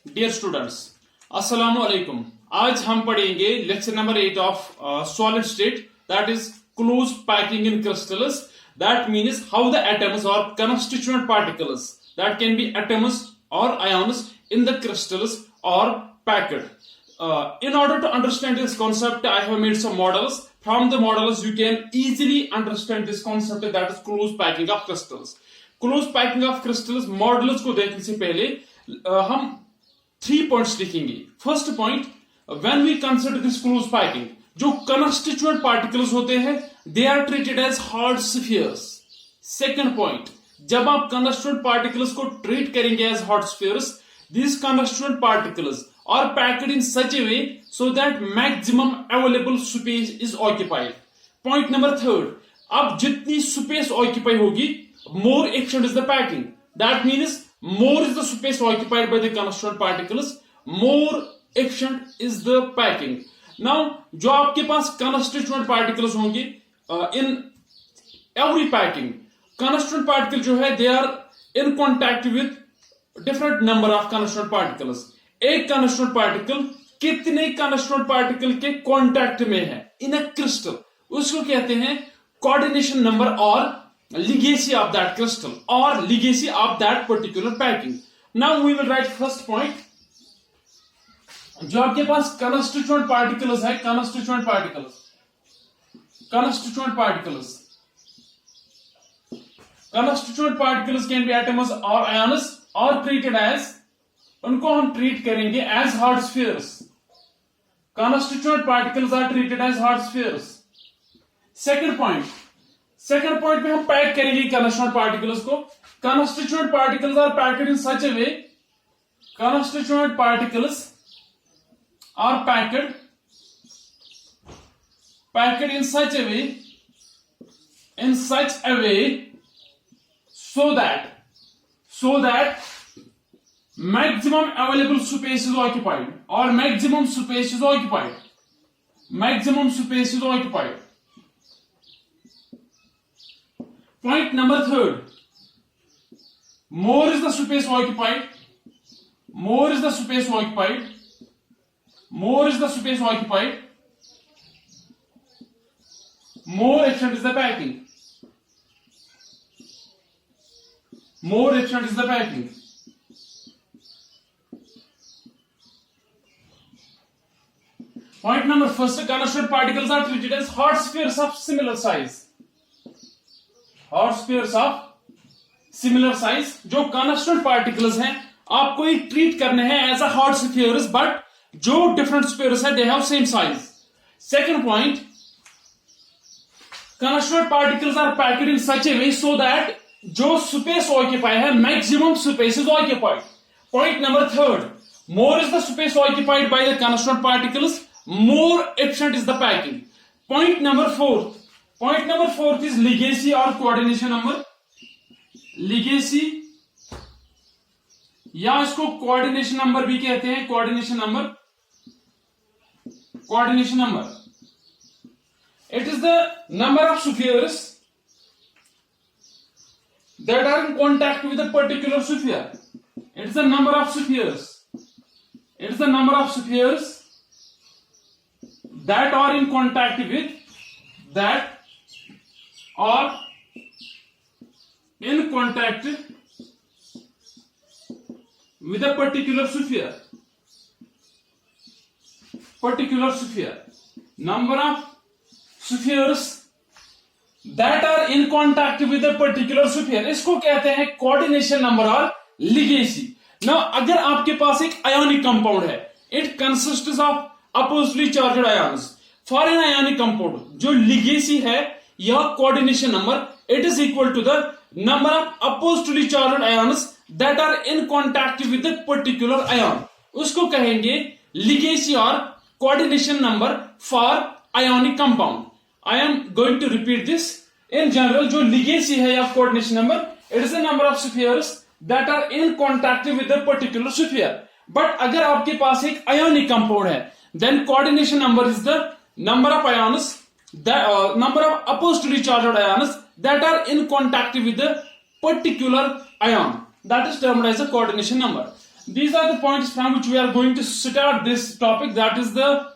Dear students, अस्सलाम वालेकुम। आज हम पढ़ेंगे lecture number 8 of solid state, that is close packing in crystals. That means how the atoms or constituent particles that can be atoms or ions in the crystals are packed. In order to understand this concept, I have made some models. From the models, you can easily understand this concept, that is close packing of crystals. Close packing of crystals models को देखने से पहले हम 3 points लिखेंगे. First point, when we consider this close packing, जो constituent particles होते हैं they are treated as hard spheres. Second point, जब आप constituent particles को treat करेंगे as hard spheres, these constituent particles are packed in such a way so that maximum available space is occupied. Point number 3, अब जितनी space occupy होगी more efficient is the packing. That means more is the space occupied by the constituent particles, more efficient is the packing. Now, जो आपके पास constituent particles होंगे in every packing, constituent particle जो है they are in contact with different number of constituent particles. एक constituent particle कितने constituent particle के contact में है in a crystal, उसको कहते हैं coordination number or legacy of that crystal or legacy of that particular packing. Now we will write first point. जो आपके पास constituent particles है, constituent particles can be atoms or ions or treated as, उनको हम treat करेंगे as hard spheres. Constituent particles are treated as hard spheres. Second point में हम pack करेंगे constituent particles को. Constituent particles are packed in such a way, constituent particles are packed in such a way so that maximum available space is occupied or maximum space is occupied. Point number 3, more is the space occupied, more efficient is the packing. Point number first, constituent particles are treated as hard spheres of similar size. जो constituent particles हैं आपको ही treat करने हैं as a hard spheres, but जो different spheres हैं they have same size. Second point, constituent particles are packed in such a way so that जो space occupy है maximum space is occupied. Point number 3, more is the space occupied by the constituent particles, more efficient is the packing. Point number 4 is legacy or coordination number. Legacy या इसको coordination number भी कहते हैं. coordination number, it is the number of spheres that are in contact with a particular sphere. It is the number of spheres that are in contact with a particular sphere. Number of spheres that are in contact with a particular sphere, इसको कहते हैं coordination number और legacy. Now, अगर आपके पास एक ionic compound है, it consists of oppositely charged ions. For an ionic compound, जो legacy है या coordination number, it is equal to the number of oppositely charged ions that are in contact with a particular ion. उसको कहेंगे legacy और coordination number for ionic compound. I am going to repeat this. In general, जो legacy है या coordination number, it is the number of spheres that are in contact with a particular sphere. But अगर आपके पास एक ionic compound है, then coordination number is the number of ions, number of oppositely charged ions that are in contact with a particular ion. That is termed as a coordination number. these are the points from which we are going to start this topic, that is the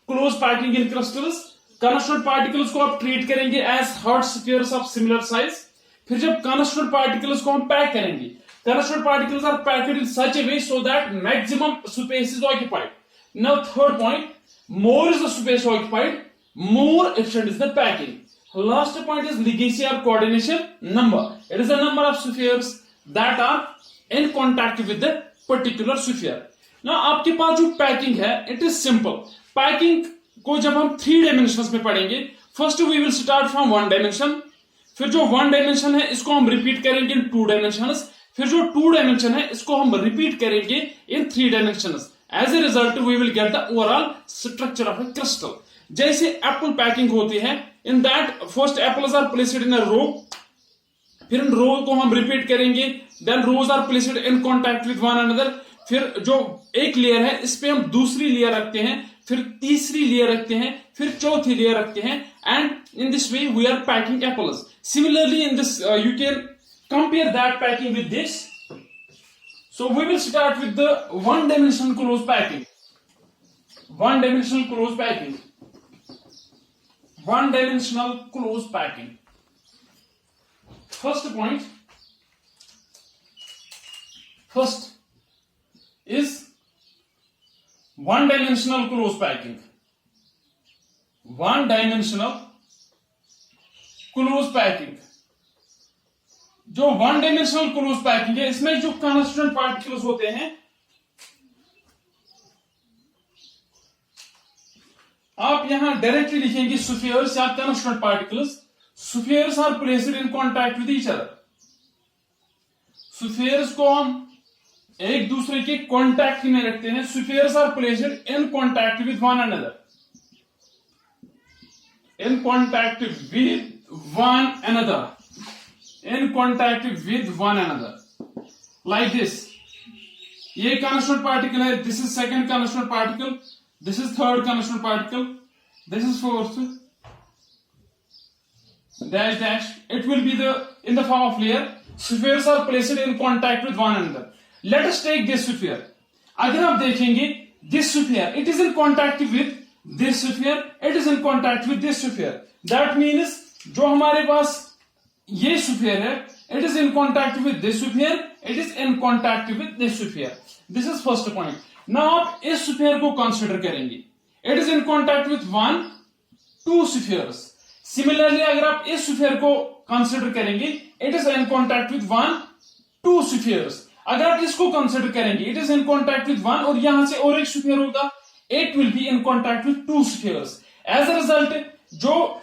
close packing in crystals. Constituent particles को आप treat करेंगे as hard spheres of similar size. फिर जब constituent particles को हम pack करेंगे, constituent particles are packed in such a way so that maximum space is occupied. Now third point, more is the space occupied, more efficient is the packing. Last point is legacy or coordination number. It is the number of spheres that are in contact with the particular sphere. Now आपके पास जो packing है, it is simple. Packing को जब हम 3 dimensions में पढ़ेंगे, first we will start from 1 dimension, फिर जो 1 dimension है इसको हम repeat करेंगे in 2 dimensions, फिर जो 2 dimension है इसको हम repeat करेंगे in 3 dimensions. As a result we will get the overall structure of a crystal. जैसे apple packing होती है, in that first apples are placed in a row, फिर इन रो को हम रिपीट करेंगे, then rows are placed in contact with one another, फिर जो एक लेयर है इस पे हम दूसरी लेयर रखते हैं, फिर तीसरी लेयर रखते हैं, फिर चौथी लेयर रखते हैं, and in this way we are packing apples. Similarly in this you can compare that packing with this. So we will start with the one dimensional close packing. One dimensional close packing. One dimensional close packing. First point, first is one dimensional close packing. One dimensional close packing. जो one dimensional close packing है, इसमें जो constituent particles होते हैं, आप यहां directly लिखेंगे spheres या constituent particles. Spheres are placed in contact with each other. Spheres को हम एक दूसरे के कांटेक्ट में रखते हैं. Spheres are placed in contact with one another. In contact with one another. In contact with one another, like this. ये constituent particle है. This is second constituent particle. This is third constituent particle. This is fourth. Dash dash. It will be in the form of layer. Spheres are placed in contact with one another. Let us take this sphere. अगर आप देखेंगे, this sphere, it is in contact with this sphere. It is in contact with this sphere. That means जो हमारे पास ये sphere है, it is in contact with this sphere, it is in contact with this sphere. This is first point. Now आप इस sphere को consider करेंगे. It is in contact with 1, 2 spheres. Similarly अगर आप इस sphere को consider करेंगे, it is in contact with 1, 2 spheres. अगर आप इसको consider करेंगे, it is in contact with 1 और यहां से और एक sphere होगा, it will be in contact with 2 spheres. As a result, जो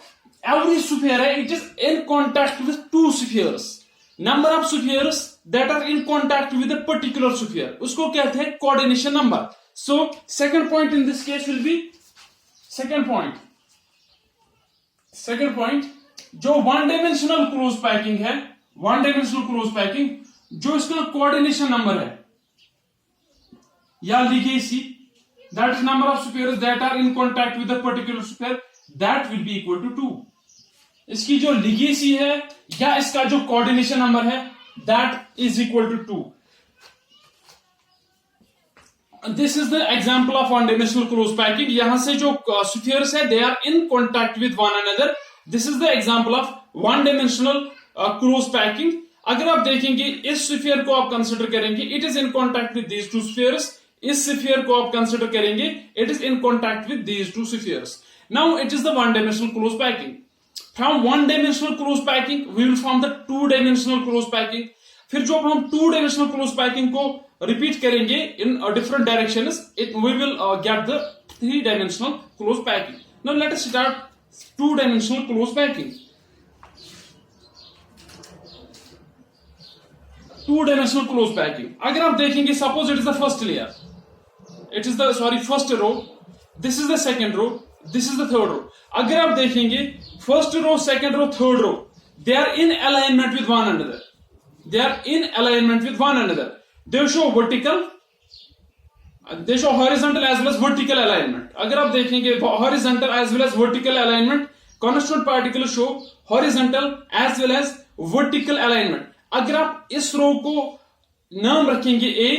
every sphere है, it is in contact with 2 spheres. Number of spheres that are in contact with a particular sphere, उसको कहते हैं coordination number. So second point in this case will be second point. Second point, जो one dimensional close packing है, one dimensional close packing, जो इसका coordination number है या legacy, that is number of spheres that are in contact with a particular sphere, that will be equal to 2. इसकी जो legacy है या इसका जो कोऑर्डिनेशन नंबर है, that is equal to 2. This is the example of one dimensional close packing. यहां से जो स्फीयर्स है, they are in contact with one another. This is the example of one dimensional close packing. अगर आप देखेंगे, इस sphere को आप कंसिडर करेंगे, it is in contact with these two spheres. इस स्फीयर को आप कंसिडर करेंगे, it is in contact with these two spheres. Now it is the one dimensional close packing. From one dimensional close packing we will form the two dimensional close packing. फिर जो हम two dimensional close packing को repeat करेंगे in different directions, we will get the three dimensional close packing. Now let us start two dimensional close packing. Two dimensional close packing. अगर आप देखेंगे, suppose it is the first layer, it is the first row, this is the second row, this is the third row. अगर आप देखेंगे, first row, second row, third row, they are in alignment with one another. They are in alignment with one another. They show vertical, they show horizontal as well as vertical alignment. अगर आप देखेंगे horizontal as well as vertical alignment, constituent particles show horizontal as well as vertical alignment. अगर आप इस रो को नाम रखेंगे A,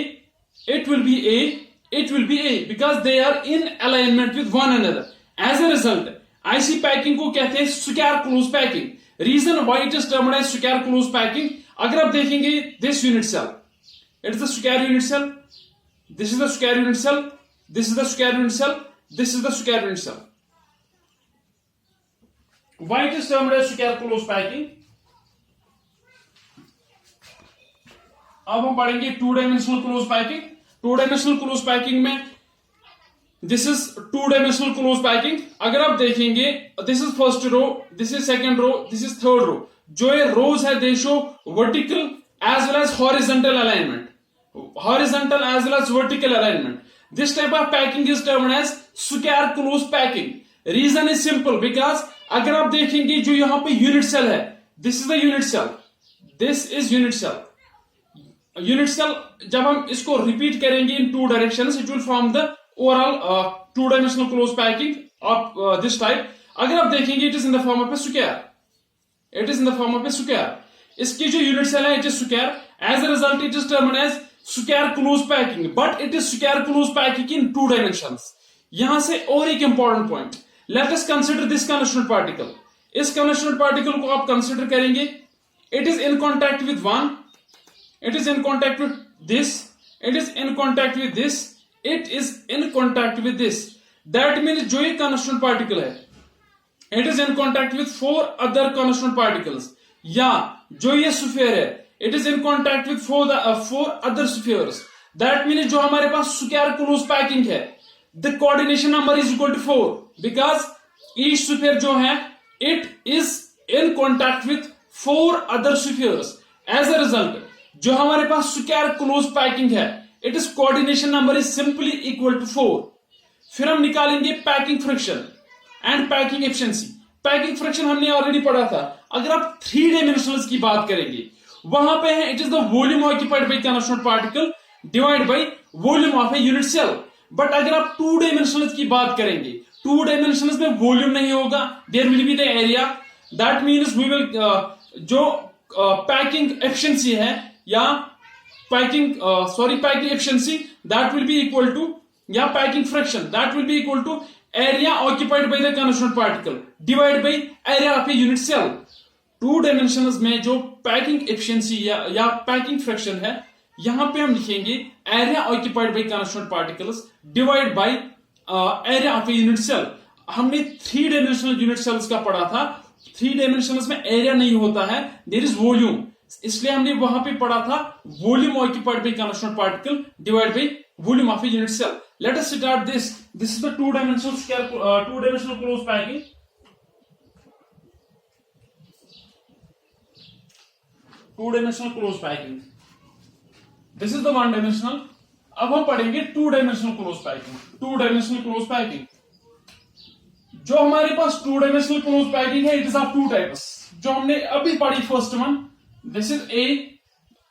it will be A because they are in alignment with one another. As a result, IC packing को कहते हैं square close packing. Reason why it is termed as square close packing, अगर आप देखेंगे this unit cell, it is the square unit cell, this is the square unit cell, this is the square unit cell, this is the square unit cell. Why it is termed as square close packing? अब हम पढ़ेंगे two dimensional close packing. Two dimensional close packing में this is two dimensional close packing. अगर आप देखेंगे this is first row, this is second row, this is third row. जो ये rows है they show vertical as well as horizontal alignment, horizontal as well as vertical alignment. This type of packing is termed as square close packing. Reason is simple because अगर आप देखेंगे जो यहां पे unit cell है, this is the unit cell, this is unit cell. Unit cell जब हम इसको रिपीट करेंगे in two directions, it will form the overall two dimensional close packing of this type. अगर आप देखेंगे it is in the form of a square, it is in the form of a square. इसकी जो unit cell है it is square. As a result it is termed as square close packing, but it is square close packing in two dimensions. यहां से और एक important point, let us consider this conductional particle. इस conductional particle को आप consider करेंगे, it is in contact with one, it is in contact with this, it is in contact with this, it is in contact with this. That means जो ये constituent particle है, it is in contact with four other constituent particles. या जो ये sphere है, it is in contact with four other spheres. That means जो हमारे पास square close packing है, the coordination number is equal to 4 because each sphere जो है, it is in contact with four other spheres. As a result, जो हमारे पास square close packing है, it is coordination number is simply equal to 4. फिर हम निकालेंगे packing fraction and packing efficiency. Packing fraction हमने ऑलरेडी पढ़ा था. अगर आप थ्री डायमेंशनल्स की बात करेंगे, वहां पे है it is the volume occupied by constituent particle divide by volume of a unit cell. But अगर आप टू डायमेंशनल्स की बात करेंगे, टू डायमेंशनल्स में वॉल्यूम नहीं होगा, there will be the area. That means we will जो पैकिंग एफिशिएंसी है या packing efficiency, that will be equal to, या packing fraction that will be equal to area occupied by the constituent particle divide by area of a unit cell. Two dimensions में जो packing efficiency या packing fraction है, यहां पे हम लिखेंगे area occupied by constituent particles divide by area of a unit cell. हमने three dimensional unit cells का पढ़ा था. थ्री डायमेंशनल्स में एरिया नहीं होता है, देयर इज वॉल्यूम. इसलिए हमने वहां पे पढ़ा था volume occupied by constituent particle divide by volume of a unit cell. Let us start this. This is the two dimensional close packing. Two dimensional close packing, this is the one dimensional. अब हम पढ़ेंगे two dimensional close packing. Two dimensional close packing, जो हमारे पास two dimensional close packing है, it is of two types. जो हमने अभी पढ़ी first one, this is a,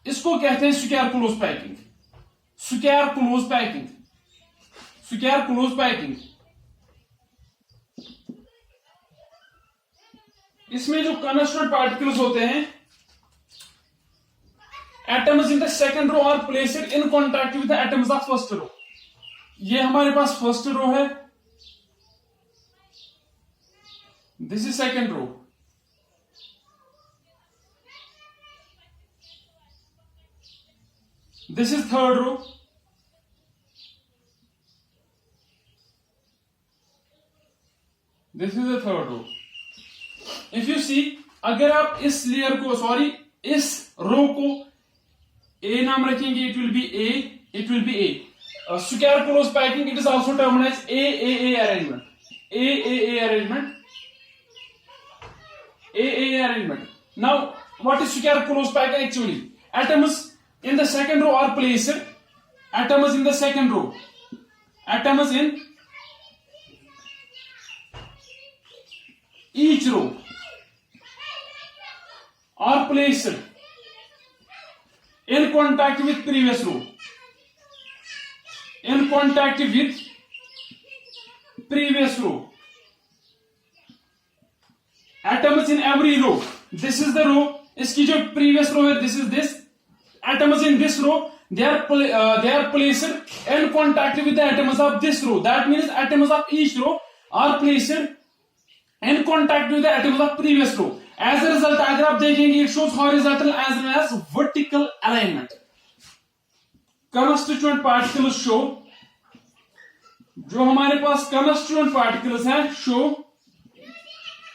इसको कहते हैं square close packing. Square close packing, square close packing. इसमें जो कंस्टिट्यूएंट पार्टिकल्स होते हैं, atoms in the second row are placed in contact with the atoms of first row. ये हमारे पास फर्स्ट रो है, this is second row. This is third row. This is the third row. If you see, अगर आप इस layer को, sorry इस रो को A नाम रखेंगे, it will be A, it will be A. Square close packing, it is also termed as AAA arrangement. AAA arrangement. AAA arrangement. Now, what is square close packing actually? Atoms in the second row are placed, atoms in the second row, atoms in each row are placed in contact with previous row, in contact with previous row, atoms in every row. This is the row, इसकी जो previous row है, this is this, atoms in this row, they are placed in contact with the atoms of this row. That means atoms of each row are placed in contact with the atoms of previous row. As a result, अगर आप देखेंगे, it shows horizontal as well as vertical alignment. Constituent particles show, जो हमारे पास constituent particles हैं,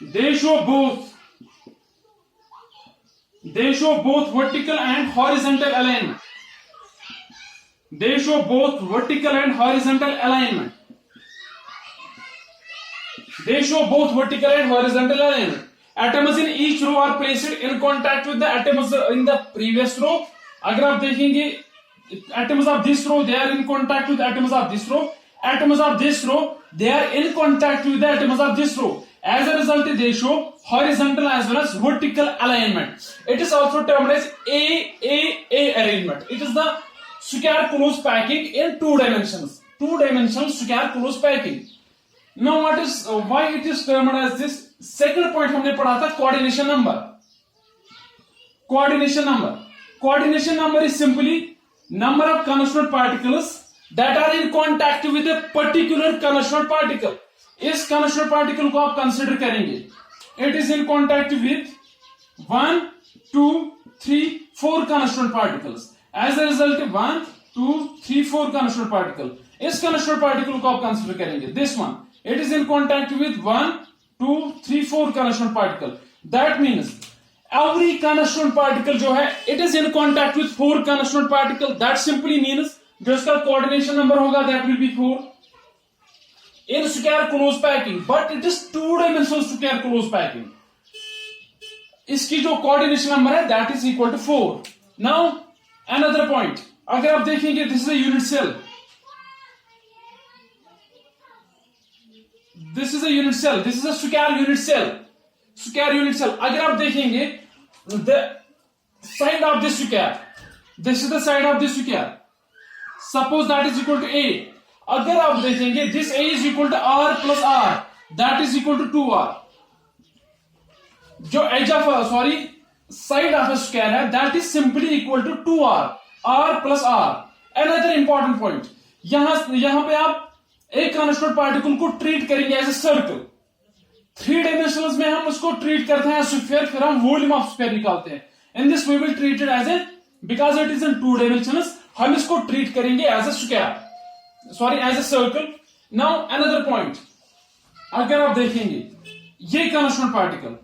they show both vertical and horizontal alignment. They show both vertical and horizontal alignment. They show both vertical and horizontal alignment. Atoms in each row are placed in contact with the atoms in the previous row. अगर आप देखेंगे, atoms of this row, they are in contact with atoms of this row. Atoms of this row, they are in contact with the atoms of this row. As a result, they show horizontal as well as vertical alignment. It is also termed as AAA arrangement. It is the square close packing in 2 dimensions. 2-dimensional square close packing. Now, why it is termed as this? Second point हमने पढ़ा था coordination number. Coordination number. Coordination number is simply number of constituent particles that are in contact with a particular constituent particle. इस constituent particle को आप consider करेंगे. It is in contact with 1, 2, 3, 4 constituent particles. As a result, 1, 2, 3, 4 constituent particle. इस constituent particle को आप consider करेंगे. This one. It is in contact with 1, 2, 3, 4 constituent particle. That means every constituent particle जो है, it is in contact with 4 constituent particle. That simply means जो इसका coordination number होगा, that will be 4. In square close packing, but it is 2-dimensional square close packing. इसकी जो coordination number है, that is equal to 4. Now another point. अगर आप देखेंगे, this is a unit cell. This is a unit cell. This is a square unit cell. Square unit cell. अगर आप देखेंगे, the side of this square. This is the side of this square. Suppose that is equal to A. अगर आप देखेंगे, this A is equal to R plus R. That is equal to 2R. जो edge of side of a square है, that is simply equal to 2R. R plus R. Another important point. यहां पे आप एक constituent particle को treat करेंगे as a circle. 3 dimensions में हम उसको ट्रीट करते हैं स्फीयर, फिर हम वॉल्यूम ऑफ स्फीयर निकालते हैं. In this we will treat it as a, because it is in 2 dimensions, हम इसको ट्रीट करेंगे as a square, as a circle. Now another point, अगर आप देखेंगे, ये constituent particle,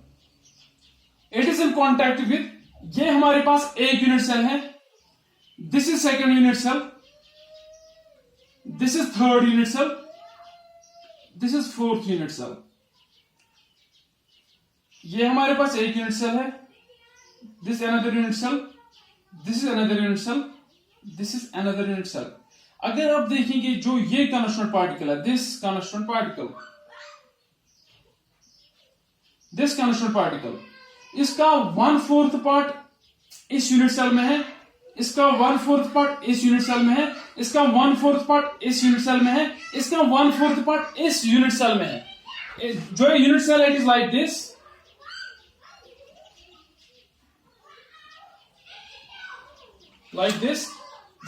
it is in contact with, ये हमारे पास एक यूनिट सेल है, this is second unit cell, this is third unit cell, this is fourth unit cell. ये हमारे पास एक यूनिट सेल है, this is another unit cell, this is another unit cell, this is another unit cell. अगर आप देखेंगे, जो ये constituent particle है, this constituent particle, इसका 1/4 पार्ट इस यूनिट सेल में है, इसका 1/4 पार्ट इस यूनिट सेल में है, इसका 1/4 पार्ट इस यूनिट सेल में है, इसका 1/4 पार्ट इस यूनिट सेल में है. जो यूनिट सेल है, it is like this.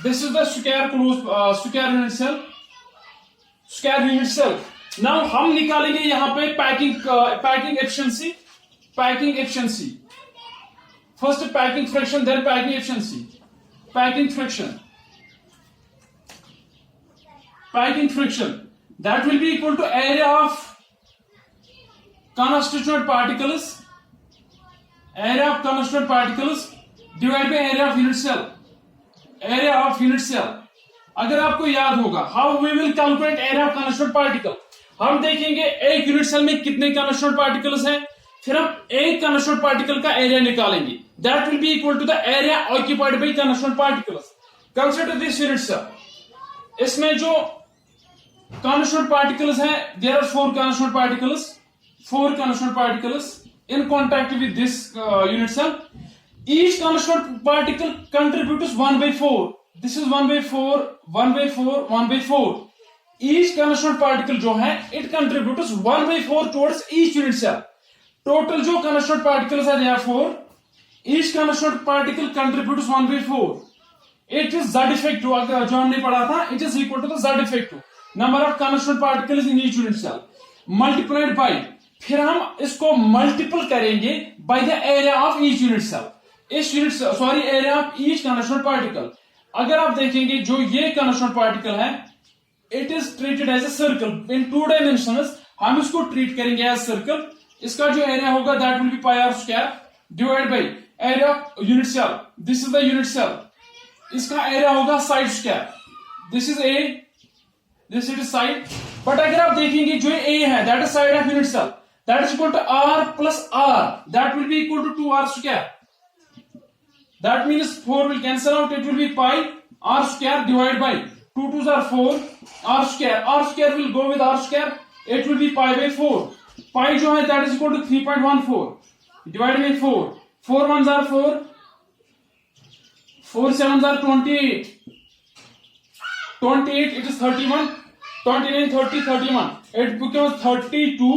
This is the square unit cell. Now हम निकालेंगे यहां पे packing efficiency. First packing fraction, then packing efficiency. Packing friction, that will be equal to area of constituent particles divided by area of unit cell. अगर आपको याद होगा, how we will calculate area of constituent particle, हम देखेंगे एक unit cell में कितने constituent particles हैं, फिर हम एक constituent particle का एरिया निकालेंगे. That will be equal to the area occupied by constituent particles. Consider this unit cell. इसमें जो constituent particles हैं, there are 4 constituent particles in contact with this unit cell. Each constituent particle contributes 1/4. This is 1/4, 1/4, 1/4. Each constituent particle जो है, it contributes 1/4 towards each unit cell. Total जो constituent particles है, they are 4. each constituent particle contributes 1/4. It is Z effective, जो हमने पढ़ा था, it is equal to the Z effective, number of constituent particles in each unit cell, multiplied by, फिर हम इसको multiple करेंगे by the area of each unit cell, area of each constituent particle. अगर आप देखेंगे जो ये constituent particle है, it is treated as a circle in 2 dimensions. हम इसको treat करेंगे as circle. इसका जो area होगा that will be pi r square divided by area of unit cell. This is the unit cell. इसका area होगा side square. This is a, this is side. But अगर आप देखेंगे जो ए है that is side of unit cell, that is equal to r plus r, that will be equal to 2r square. That means 4 will cancel out, it will be pi r square divided by 2 2s are 4 r square. R square will go with r square, it will be pi by 4. Pi जो है that is equal to 3.14 divided by 4. 4 1s are 4, 4 7s are 28. 28, it is 31. 29, 30, 31. It becomes 32.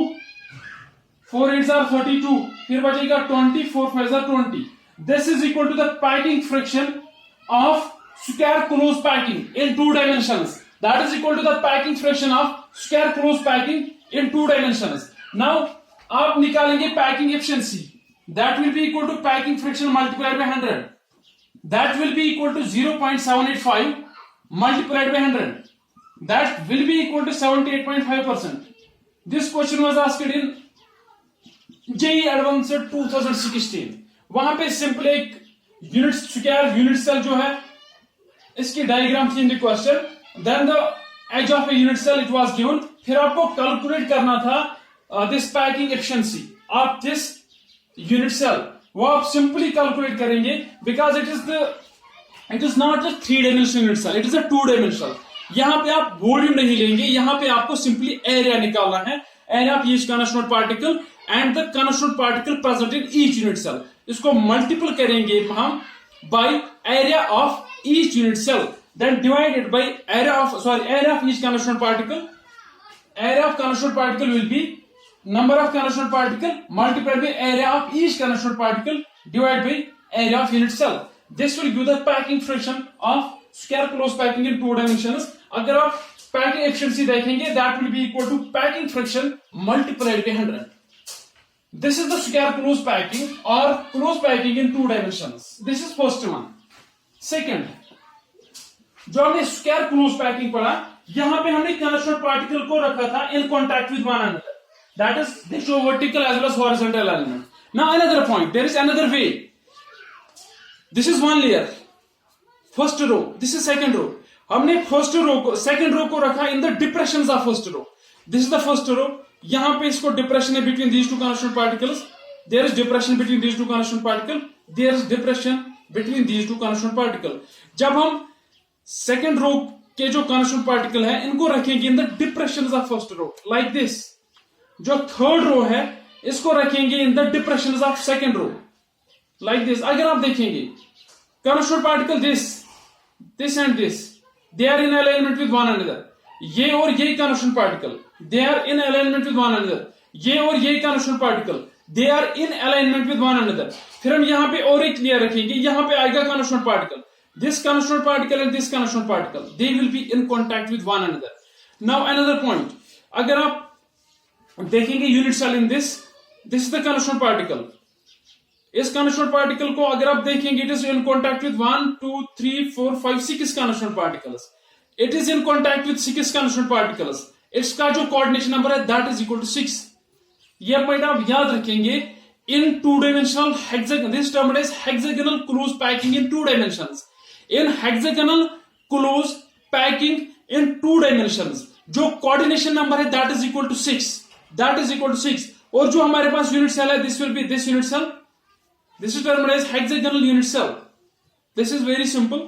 4 8s are 32. फिर बचेगा 20. 4 5s are 20. This is equal to the packing friction of square close packing in 2 dimensions. That is equal to the packing friction of square close packing in 2 dimensions. Now, आप निकालेंगे packing efficiency. That will be equal to packing friction multiplied by 100. That will be equal to 0.785 multiplied by 100. That will be equal to 78.5%. This question was asked in JEE Advanced 2016. वहां पे simple एक unit square unit cell जो है इसकी diagram थी in the question. Then the edge of a unit cell it was given. फिर आपको calculate करना था this packing efficiency of this unit cell. वो आप सिंपली कैलकुलेट करेंगे because it is not a 3 dimensional unit cell, it is a 2 dimensional. यहां पे आप वॉल्यूम नहीं लेंगे, यहां पे आपको सिंपली एरिया निकालना है, area of each constituent particle and the constituent particle present in each unit cell. इसको मल्टीपल करेंगे हम by area of each unit cell, then divided by area of each constituent particle. Area of constituent particle will be number of constituent particle multiplied by area of each constituent particle divided by area of unit cell. This will give the packing friction of square close packing in 2 dimensions. अगर आप packing efficiency देखेंगे that will be equal to packing friction multiplied by 100. This is the square close packing or close packing in 2 dimensions. This is first one. Second, जो हमने square close packing पढ़ा, यहां पे हमने constituent particle को रखा था in contact with one another. That is, they show vertical as well as horizontal element. Now another point, there is another way. This is one layer, first row. This is second row. हमने first row को second row को रखा in the depressions of first row. This is the first row. यहाँ पे इसको depression है between these two constituent particles. There is depression between these two constituent particles. There is depression between these two constituent particles. जब हम second row के जो constituent particle है इनको रखेंगे in the depressions of first row like this. जो third row है इसको रखेंगे in the depressions of second row like this. अगर आप देखेंगे constituent particle this and this they are in alignment with one another. ये और ये constituent particle they are in alignment with one another. ये और ये constituent particle they are in alignment with one another. फिर हम यहाँ पे और एक लेयर रखेंगे, यहाँ पे आएगा constituent particle. This constituent particle and this constituent particle they will be in contact with one another. Now another point, अगर आप देखेंगे unit cell in this is the constituent particle. इस कॉन्स्टिट्यूएंट पार्टिकल को अगर आप देखेंगे it is in contact with 1 2 3 4 5 6 constituent particles. It is in contact with 6 constituent particles. इसका जो कोऑर्डिनेशन नंबर है दैट इज इक्वल टू 6. यह पॉइंट आप याद रखेंगे in 2 dimensional hexagon. This term is hexagonal close packing in 2 dimensions. In hexagonal close packing in 2 dimensions जो coordination number है that is equal to 6. That is equal to 6. और जो हमारे पास यूनिट सेल है this will be this unit cell. This is termed as hexagonal unit cell. This is very simple.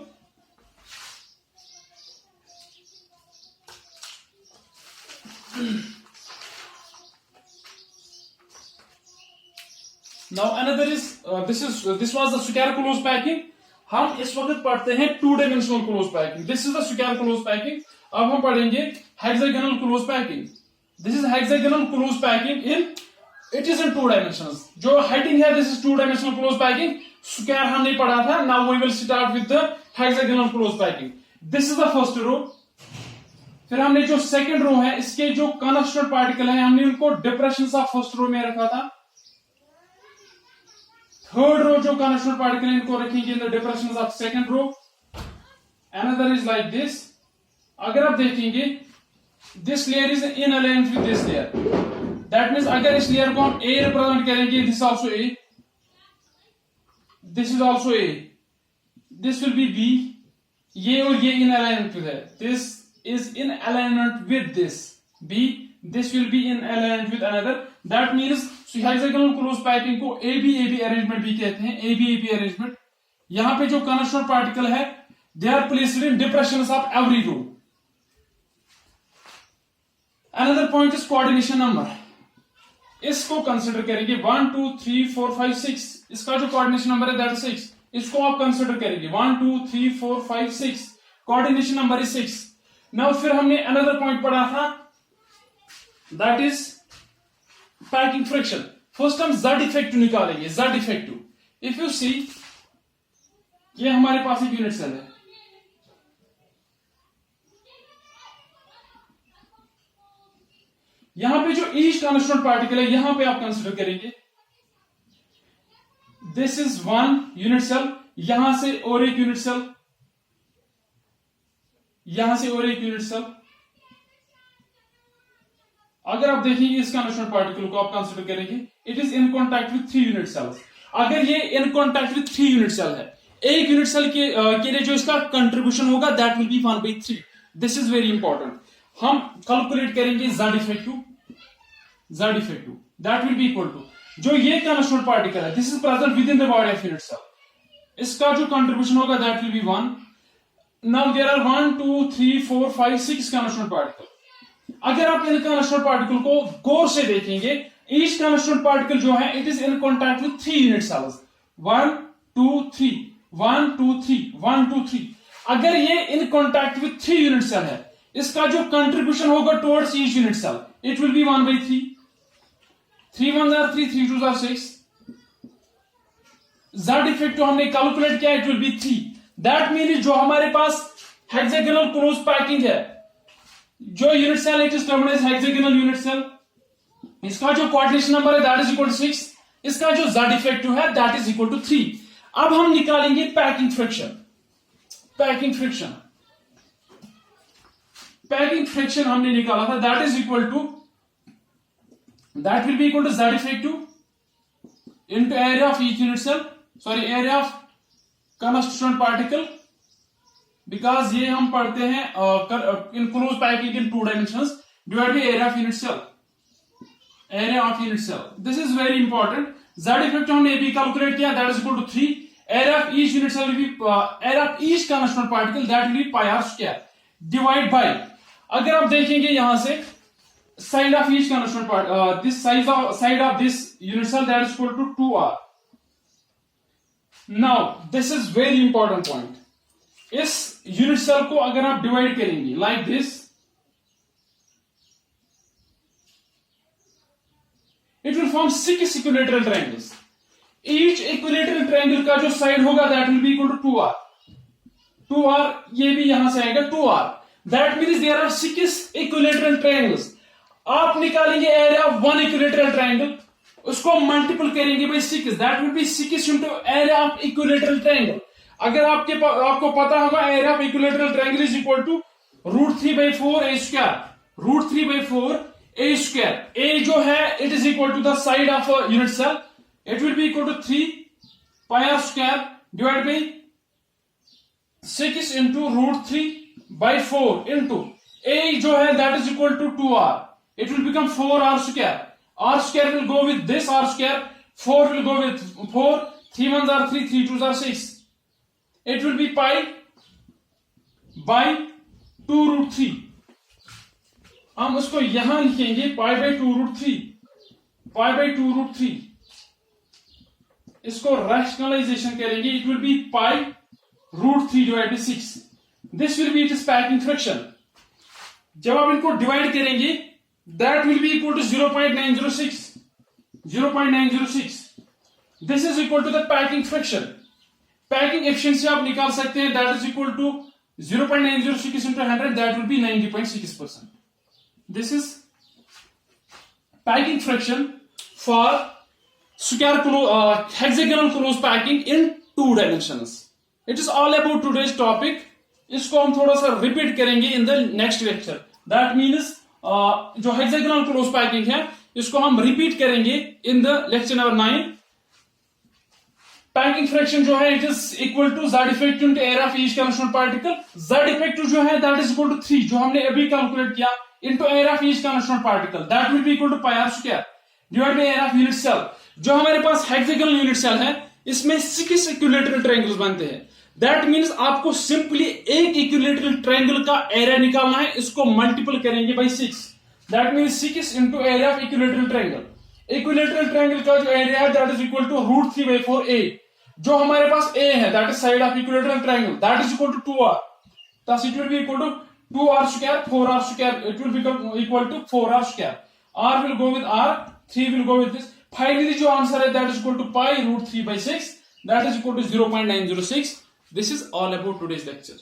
Now another is this was the square close packing. हम इस वक्त पढ़ते हैं 2 dimensional close packing. This is the square close packing. अब हम पढ़ेंगे hexagonal close packing. This is hexagonal close packing in it is in 2 dimensions. जो heading है this is 2 dimensional close packing. Square हमने पढ़ा था. Now we will start with the hexagonal close packing. This is the first row. फिर हमने जो second row है इसके जो कॉन्स्टिट्यूएंट पार्टिकल है हमने उनको डिप्रेशन ऑफ फर्स्ट रो में रखा था. थर्ड रो जो कॉन्स्टिट्यूएंट पार्टिकल है इनको रखेंगे in the depression of second row. Another is like this. अगर आप देखेंगे this layer is in alignment with this layer. That means अगर इस लेयर को हम ए रिप्रेजेंट करेंगे, this also A, this is also A, this will be B. ये और ये इन अलाइनमेंट विद है. This is in alignment with this B. This will be in alignment with another. That means hexagonal close packing को ABAB arrangement भी कहते हैं. ABAB arrangement. यहां पे जो constituent particle है they are placed in depressions of every row. Another point is coordination number. इसको consider करेंगे 1 2 3 4 5 6. इसका जो कोऑर्डिनेशन नंबर है दैट इज 6. इसको आप कंसिडर करेंगे 1 2 3 4 5 6. Coordination number is 6. नाउ फिर हमने अनदर पॉइंट पढ़ा था that is packing friction. First हम Z इफेक्टिव निकालेंगे. Z effective, if you see ये हमारे पास एक यूनिट सेल है. यहां पे जो ईच कॉन्स्टिट्यूएंट पार्टिकल है यहां पे आप कंसिडर करेंगे दिस इज 1 यूनिट सेल. यहां से और एक यूनिट सेल, यहां से और एक यूनिट सेल. अगर आप देखेंगे इस कॉन्स्टिट्यूएंट पार्टिकल को आप कंसीडर करेंगे it is in contact with 3 unit cells. अगर ये in contact with 3 unit cell है, एक यूनिट सेल के लिए जो इसका कंट्रीब्यूशन होगा that will be 1/3. This is very important. हम कैलकुलेट करेंगे Z effective. Z effective that will be equal to जो ये कॉन्स्टिट्यूएंट पार्टिकल है this is present within the body of unit cell. इसका जो कंट्रीब्यूशन होगा that will be 1. Now there are 1 2 3 4 5 6 constituent particle. अगर आप इन constituent particle को गौर से देखेंगे, each constituent particle जो है it is in contact with 3 unit cells. 1 2 3 1 2 3 1 2 3. अगर ये in contact with 3 unit cell है, इसका जो contribution होगा towards each unit cell, it will be 1/3. 3 1s are 3, 3 2s are 6. Z effective हमने कैलकुलेट किया, it will be 3. That mean जो हमारे पास हेक्सागोनल क्लोज पैकिंग है, जो unit cell it is termed as hexagonal unit cell. इसका जो coordination number है दैट इज इक्वल टू 6. इसका जो Z इफेक्टिव है दैट इज इक्वल टू 3. अब हम निकालेंगे packing fraction. Packing fraction, packing fraction हमने निकाला था that is equal to that will be equal to Z effective into area of each unit cell, sorry area of constituent particle, because ये हम पढ़ते हैं in close packing in 2 dimensions divided by area of unit cell. Area of unit cell. This is very important. Z effect हमने भी calculate किया that is equal to 3. Area of each unit cell will be area of each constituent particle that will be pi r square divide by. अगर आप देखेंगे यहां से side of each constituent part, this side of this unit cell that is equal to 2r. Now this is very important point. इस unit cell को अगर आप divide करेंगे like this, it will form 6 equilateral triangles. Each equilateral triangle का जो side होगा that will be equal to 2r. 2r ये भी यहां से आएगा 2r. That means there are 6 equilateral triangles. आप निकालेंगे एरिया ऑफ 1 equilateral triangle, उसको मल्टीपल करेंगे by 6, that will be 6 into area of equilateral triangle. अगर आपको पता होगा area of equilateral triangle is equal to √3/4 a square. √3/4 a square. a जो है it is equal to the side of a unit cell, it will be equal to 3 pi r square divide by 6 into √3/4 into a जो है that is equal to 2r. It will become 4r square. R square will go with this R square. 4 will go with 4. 3 1s are 3, 3 2s are 6. It will be pi by 2√3. हम उसको यहां लिखेंगे pi by 2√3. Pi by 2√3. इसको rationalization करेंगे. It will be pi √3 divided by 6. This will be its packing fraction. जब आप इनको divide करेंगे that will be equal to 0.906. 0.906. This is equal to the packing fraction. Packing efficiency आप निकाल सकते हैं, that is equal to 0.906 into 100, that will be 90.6%. This is packing friction for hexagonal close packing in 2 dimensions. It is all about today's topic. इसको हम थोड़ा सा repeat करेंगे in the next lecture. That means जो hexagonal close packing है इसको हम repeat करेंगे in the lecture number 9. Packing fraction जो है it is equal to z effective into area of each conditional particle. z effective जो है दैट इज इक्वल टू 3 जो हमने अभी कैलकुलेट किया into area of each conditional particle, that will be equal to pi r square divide by area of unit cell. जो हमारे पास hexagonal unit cell है इसमें 6 इक्विलैटरल ट्रायंगल्स बनते हैं. दैट मींस आपको सिंपली एक इक्विलैटरल ट्रायंगल का एरिया निकालना है, इसको मल्टीपल करेंगे by 6. That means 6 into area of equilateral triangle. Equilateral triangle का जो एरिया है that is equal to √3/4a. जो हमारे पास a है that is side of equilateral triangle, that is equal to 2r. thus it will be equal to 2r square 4r square, it will become equal to 4r square. r will go with r, 3 will go with this. Finally जो answer है that is equal to pi √3/6, that is equal to 0.906. This is all about today's lecture.